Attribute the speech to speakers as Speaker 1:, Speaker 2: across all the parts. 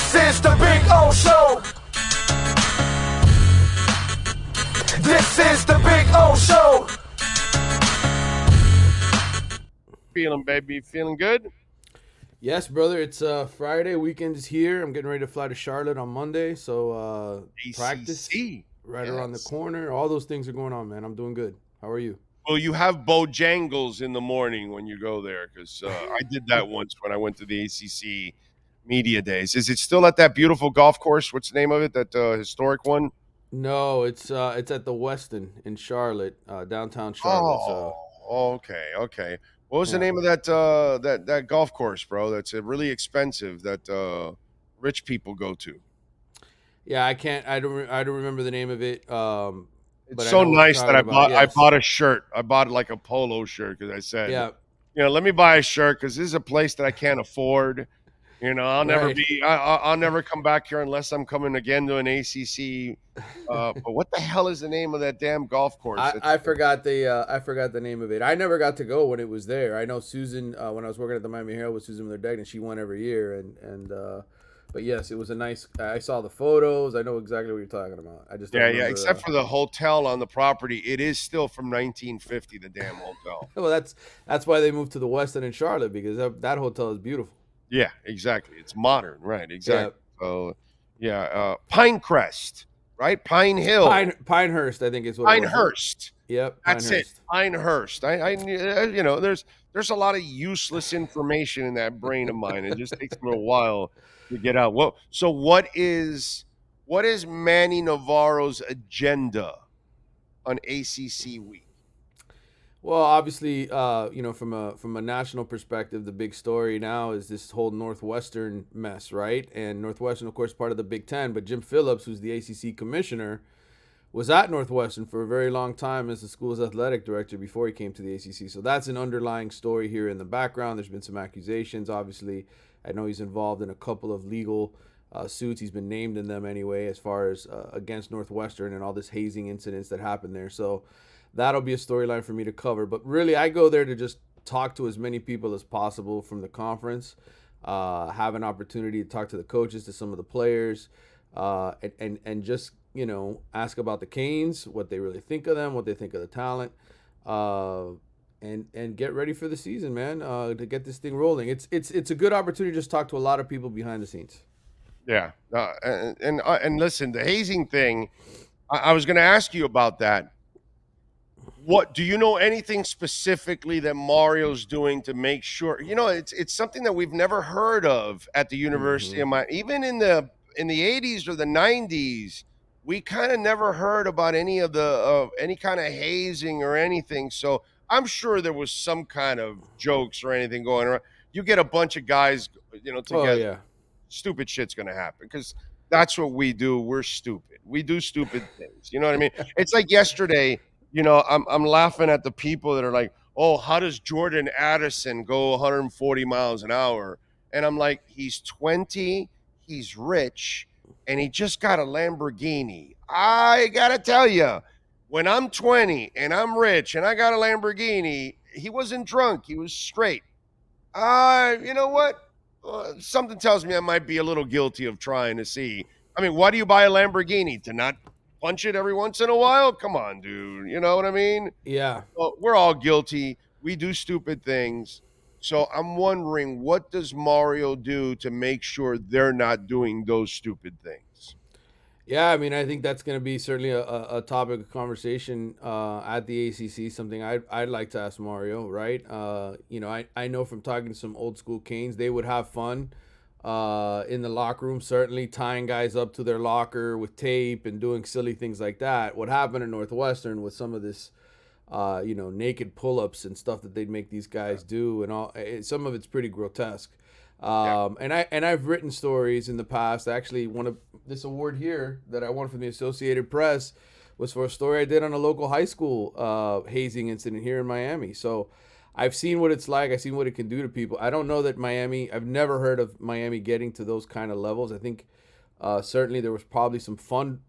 Speaker 1: This is the Big O Show. This is the Big O Show.
Speaker 2: Feeling, baby? Feeling good?
Speaker 3: Yes, brother. It's Friday. Weekend is here. I'm getting ready to fly to Charlotte on Monday. So practice right around the corner. All those things are going on, man. I'm doing good. How are you?
Speaker 2: Well, you have Bojangles in the morning when you go there, because I did that once when I went to the ACC media days. Is it still at that beautiful golf course? What's the name of it? That historic one?
Speaker 3: No, it's at the Westin in Charlotte, downtown Charlotte. So
Speaker 2: Okay. What was the
Speaker 3: yeah.
Speaker 2: name of that golf course, bro? That's really expensive that rich people go to.
Speaker 3: Yeah, I can't. I don't remember the name of it.
Speaker 2: It's
Speaker 3: But
Speaker 2: so
Speaker 3: I know what you're
Speaker 2: nice that
Speaker 3: talking about.
Speaker 2: I
Speaker 3: Yes.
Speaker 2: bought a shirt. I bought like a polo shirt because I said,
Speaker 3: Yeah.
Speaker 2: let me buy a shirt because this is a place that I can't afford. I'll never
Speaker 3: Right.
Speaker 2: be. I'll never come back here unless I'm coming again to an ACC. But what the hell is the name of that damn golf course?
Speaker 3: I forgot the name of it. I never got to go when it was there. I know Susan when I was working at the Miami Herald with Susan Miller Degnan, she won every year and but yes, it was a nice. I saw the photos. I know exactly what you're talking about. I just don't remember,
Speaker 2: Except for the hotel on the property, it is still from 1950. The damn hotel.
Speaker 3: Well, that's why they moved to the Westin in Charlotte because that hotel is beautiful.
Speaker 2: Yeah, exactly. It's modern, right? Exactly.
Speaker 3: Yeah.
Speaker 2: So, Pinecrest, right? Pine Hill,
Speaker 3: Pinehurst, I think is what it was.
Speaker 2: Pinehurst.
Speaker 3: Yep,
Speaker 2: That's
Speaker 3: Pinehurst.
Speaker 2: it. Pinehurst. There's a lot of useless information in that brain of mine. It just takes me a while to get out. Well, so what is Manny Navarro's agenda on ACC week?
Speaker 3: Well, obviously, from a national perspective, the big story now is this whole Northwestern mess, right? And Northwestern, of course, part of the Big Ten. But Jim Phillips, who's the ACC commissioner, was at Northwestern for a very long time as the school's athletic director before he came to the ACC. So that's an underlying story here in the background. There's been some accusations. Obviously, I know he's involved in a couple of legal suits. He's been named in them anyway, as far as against Northwestern and all this hazing incidents that happened there. So that'll be a storyline for me to cover. But really, I go there to just talk to as many people as possible from the conference, have an opportunity to talk to the coaches, to some of the players, and just ask about the Canes, what they really think of them, what they think of the talent, and get ready for the season, man. To get this thing rolling, it's a good opportunity to just talk to a lot of people behind the scenes.
Speaker 2: Yeah, and listen, the hazing thing. I was going to ask you about that. What do you know anything specifically that Mario's doing to make sure? It's something that we've never heard of at the University of Miami. Even in the 80s or the 90s, we kind of never heard about any kind of hazing or anything. So I'm sure there was some kind of jokes or anything going around. You get a bunch of guys, together.
Speaker 3: Oh yeah.
Speaker 2: Stupid shit's going to happen because that's what we do. We're stupid. We do stupid things. You know what I mean? It's like yesterday. I'm laughing at the people that are like, oh, how does Jordan Addison go 140 miles an hour? And I'm like, he's 20, he's rich, and he just got a Lamborghini. I got to tell you, when I'm 20 and I'm rich and I got a Lamborghini, he wasn't drunk. He was straight. You know what? Something tells me I might be a little guilty of trying to see. I mean, why do you buy a Lamborghini? To not punch it every once in a while? Come on, dude. You know what I mean?
Speaker 3: Yeah.
Speaker 2: Well, we're all guilty. We do stupid things. So I'm wondering, what does Mario do to make sure they're not doing those stupid things?
Speaker 3: Yeah, I mean, I think that's going to be certainly a topic of conversation at the ACC. Something I'd like to ask Mario. Right? I know from talking to some old school Canes, they would have fun in the locker room, certainly tying guys up to their locker with tape and doing silly things like that. What happened at Northwestern with some of this, naked pull-ups and stuff that they'd make these guys do, and all, some of it's pretty grotesque. And I've written stories in the past. Actually, one of this award here that I won from the Associated Press was for a story I did on a local high school hazing incident here in Miami. So I've seen what it's like. I've seen what it can do to people. I don't know that I've never heard of Miami getting to those kind of levels. I think certainly there was probably some fun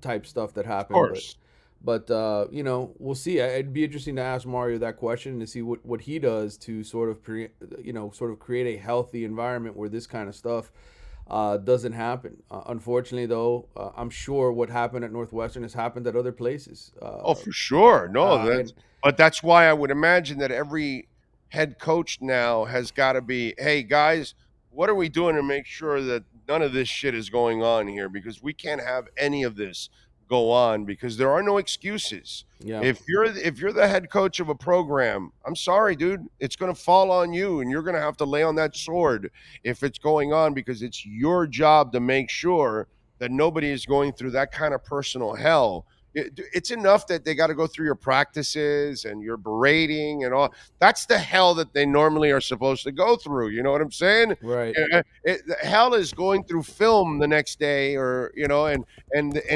Speaker 3: type stuff that happened.
Speaker 2: Of course.
Speaker 3: But we'll see. It'd be interesting to ask Mario that question and to see what he does to sort of create a healthy environment where this kind of stuff doesn't happen. Unfortunately, though, I'm sure what happened at Northwestern has happened at other places.
Speaker 2: Oh, for sure. No,
Speaker 3: And
Speaker 2: that's why I would imagine that every head coach now has got to be, hey guys, what are we doing to make sure that none of this shit is going on here? Because we can't have any of this go on because there are no excuses.
Speaker 3: yeah,
Speaker 2: If you're the head coach of a program, I'm sorry, dude, it's going to fall on you, and you're going to have to lay on that sword if it's going on because it's your job to make sure that nobody is going through that kind of personal hell. It's enough that they got to go through your practices and your berating and all. That's the hell that they normally are supposed to go through. You know what I'm saying?
Speaker 3: right.
Speaker 2: Hell is going through film the next day, or and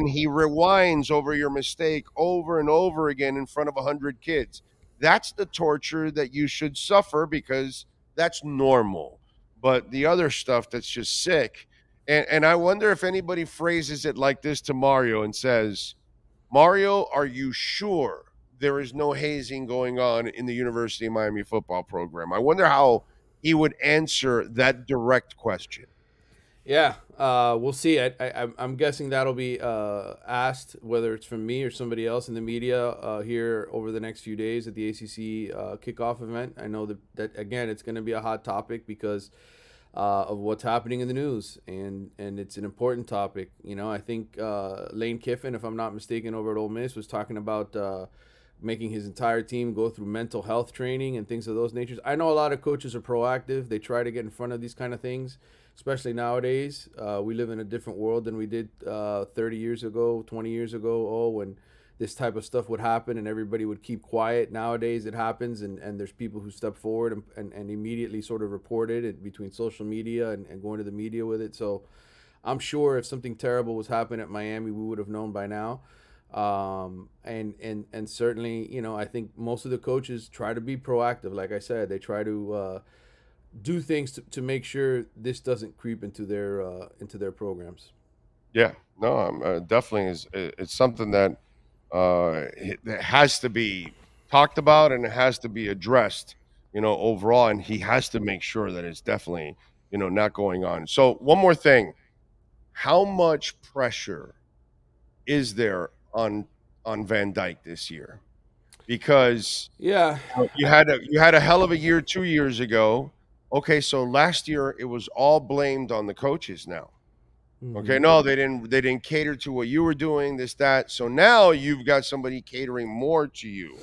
Speaker 2: he rewinds over your mistake over and over again in front of 100 kids. That's the torture that you should suffer because that's normal. But the other stuff that's just sick. And I wonder if anybody phrases it like this to Mario and says, Mario, are you sure there is no hazing going on in the University of Miami football program? I wonder how he would answer that direct question.
Speaker 3: Yeah, we'll see. I'm guessing that'll be asked, whether it's from me or somebody else in the media here over the next few days at the ACC kickoff event. I know that again, it's going to be a hot topic because of what's happening in the news, and it's an important topic. You know, I think Lane Kiffin, if I'm not mistaken, over at Ole Miss was talking about making his entire team go through mental health training and things of those natures. I know a lot of coaches are proactive. They try to get in front of these kind of things, especially nowadays. We live in a different world than we did 30 years ago, 20 years ago, when this type of stuff would happen and everybody would keep quiet. Nowadays it happens, and there's people who step forward and immediately sort of report it between social media and going to the media with it. So I'm sure if something terrible was happening at Miami, we would have known by now. And certainly, you know, I think most of the coaches try to be proactive. Like I said, they try to do things to make sure this doesn't creep into their programs.
Speaker 2: Yeah, no, definitely is. It's something that that has to be talked about and it has to be addressed. Overall, and he has to make sure that it's definitely not going on. So one more thing: how much pressure is there on Van Dyke this year? Because
Speaker 3: Yeah,
Speaker 2: you had a hell of a year 2 years ago. Okay, so last year it was all blamed on the coaches now. Okay,
Speaker 3: hmm
Speaker 2: no, they didn't cater to what you were doing, this, that. So now you've got somebody catering more to you.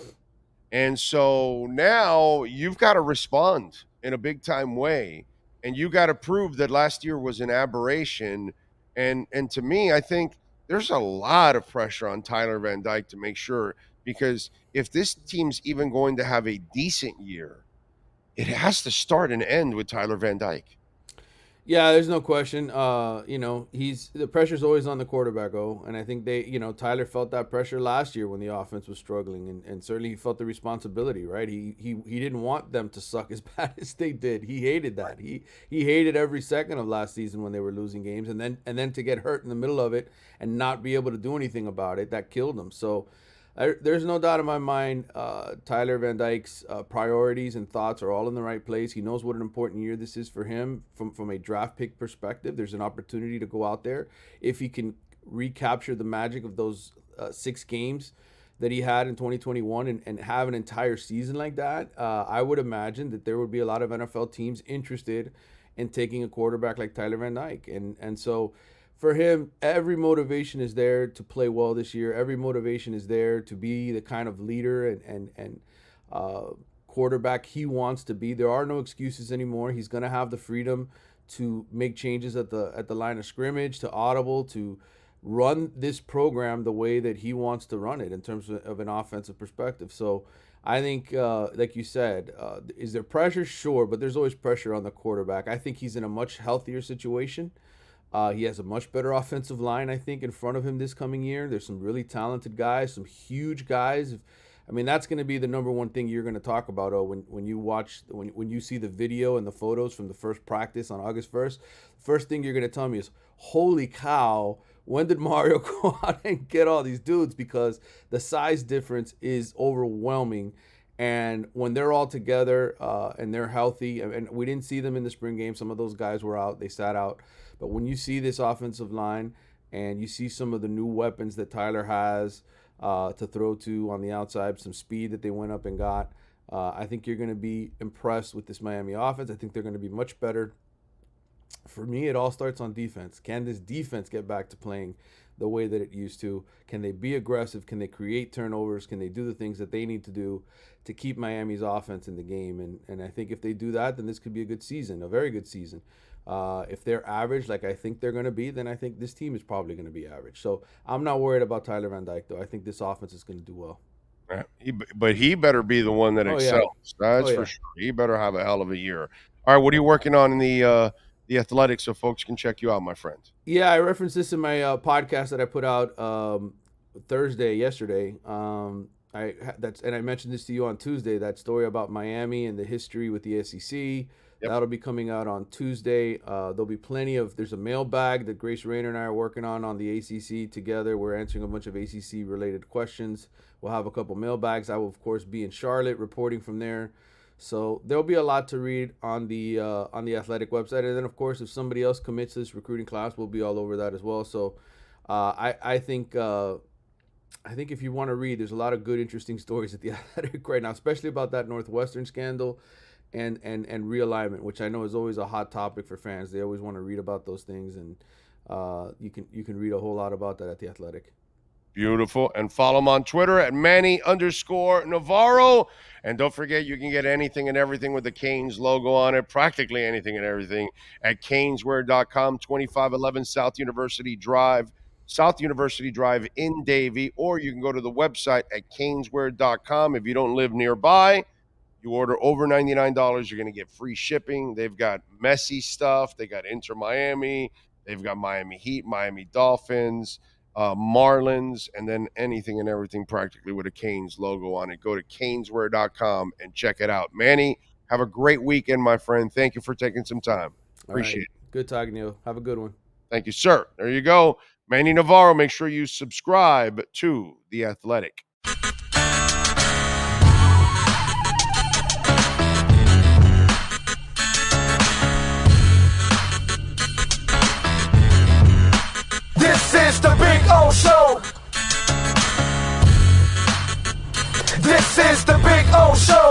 Speaker 2: And so now you've got to respond in a big time way. And you got to prove that last year was an aberration. And to me, I think there's a lot of pressure on Tyler Van Dyke to make sure, because if this team's even going to have a decent year, it has to start and end with Tyler Van Dyke.
Speaker 3: yeah. There's no question. You know, the pressure's always on the quarterback. And I think Tyler felt that pressure last year when the offense was struggling, and certainly he felt the responsibility. Right? He didn't want them to suck as bad as they did. He hated that. He hated every second of last season when they were losing games, and then to get hurt in the middle of it and not be able to do anything about it, that killed him. So there's no doubt in my mind, Tyler Van Dyke's priorities and thoughts are all in the right place. He knows what an important year this is for him from a draft pick perspective. There's an opportunity to go out there if he can recapture the magic of those 6 games that he had in 2021 and have an entire season like that. I would imagine that there would be a lot of NFL teams interested in taking a quarterback like Tyler Van Dyke. And so for him, every motivation is there to play well this year. Every motivation is there to be the kind of leader and quarterback he wants to be. There are no excuses anymore. He's going to have the freedom to make changes at the line of scrimmage, to audible, to run this program the way that he wants to run it in terms of an offensive perspective. So I think, like you said, is there pressure? Sure, but there's always pressure on the quarterback. I think he's in a much healthier situation. He has a much better offensive line, I think, in front of him this coming year. There's some really talented guys, some huge guys. I mean, that's going to be the number one thing you're going to talk about, when you see the video and the photos from the first practice on August 1st. First thing you're going to tell me is, holy cow, when did Mario go out and get all these dudes? Because the size difference is overwhelming. And when they're all together and they're healthy, and we didn't see them in the spring game, some of those guys were out, they sat out. But when you see this offensive line and you see some of the new weapons that Tyler has to throw to on the outside, some speed that they went up and got, I think you're going to be impressed with this Miami offense. I think they're going to be much better. For me, it all starts on defense. Can this defense get back to playing the way that it used to? Can they be aggressive? Can they create turnovers? Can they do the things that they need to do to keep Miami's offense in the game? And I think if they do that, then this could be a good season, a very good season. If they're average, like I think they're going to be, then I think this team is probably going to be average. So I'm not worried about Tyler Van Dyke, though. I think this offense is going to do well.
Speaker 2: But he better be the one that excels. That's for sure. He better have a hell of a year. All right, what are you working on in the Athletics so folks can check you out, my friend?
Speaker 3: Yeah, I referenced this in my podcast that I put out yesterday. And I mentioned this to you on Tuesday, that story about Miami and the history with the SEC. Yep. That'll be coming out on Tuesday. There'll be there's a mailbag that Grace Rayner and I are working on the ACC together. We're answering a bunch of ACC-related questions. We'll have a couple mailbags. I will, of course, be in Charlotte reporting from there. So there'll be a lot to read on the Athletic website. And then, of course, if somebody else commits to this recruiting class, we'll be all over that as well. So I think if you want to read, there's a lot of good, interesting stories at the Athletic right now, especially about that Northwestern scandal and realignment, which I know is always a hot topic for fans. They always want to read about those things, and you can read a whole lot about that at the Athletic.
Speaker 2: Beautiful. And follow him on Twitter at Manny_Navarro. And don't forget, you can get anything and everything with the Canes logo on it, practically anything and everything, at caneswear.com, 2511 South University Drive in Davie. Or you can go to the website at caneswear.com. If you don't live nearby, you order over $99, you're going to get free shipping. They've got messy stuff. They got InterMiami. They've got Miami Heat, Miami Dolphins, Marlins, and then anything and everything practically with a Canes logo on it. Go to caneswear.com and check it out. Manny, have a great weekend, my friend. Thank you for taking some time. Appreciate it.
Speaker 3: Good talking to you. Have a good one.
Speaker 2: Thank you, sir. There you go. Manny Navarro. Make sure you subscribe to The Athletic.
Speaker 1: This is the Big O Show. This is the Big O Show.